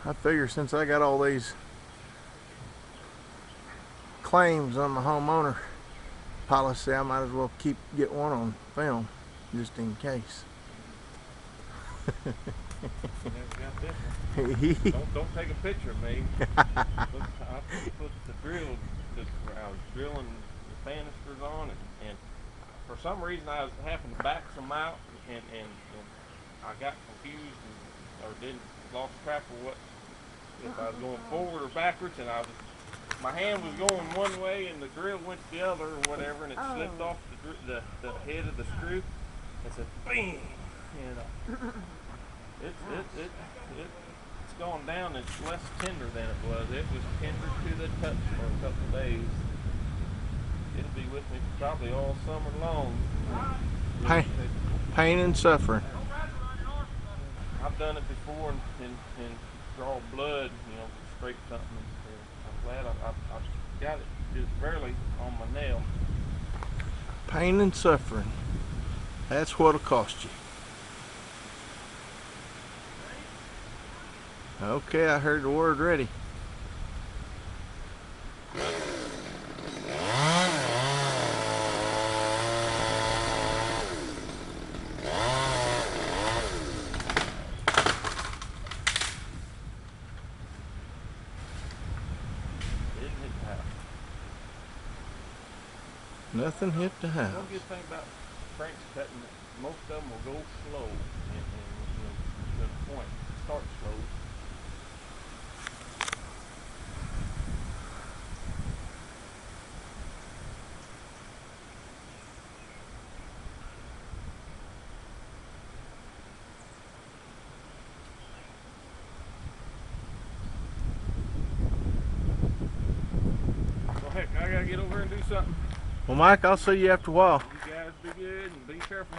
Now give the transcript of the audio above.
I figure since I got all these claims on my homeowner policy, I might as well get one on film just in case. Never got this one. Don't take a picture of me. I put the drill just I was drilling the banisters on and for some reason I was having to back some out and I got confused or didn't lost track of what if I was going forward or backwards and my hand was going one way and the drill went the other or whatever and it slipped off the head of the screw. It said bing and it's gone down. It's less tender than it was. It was tender to the touch for a couple of days. It'll be with me probably all summer long. Pain and suffering. I've done it before and draw blood, scrape something. I'm glad I've got it just barely on my nail. Pain and suffering. That's what'll cost you. Okay, I heard the word ready. Nothing hit the house. One good thing about Frank's cutting, most of them will go slow and to the point. Start slow. Well, heck, I gotta get over and do something. Well, Mike, I'll see you after a while. You guys be good and be careful.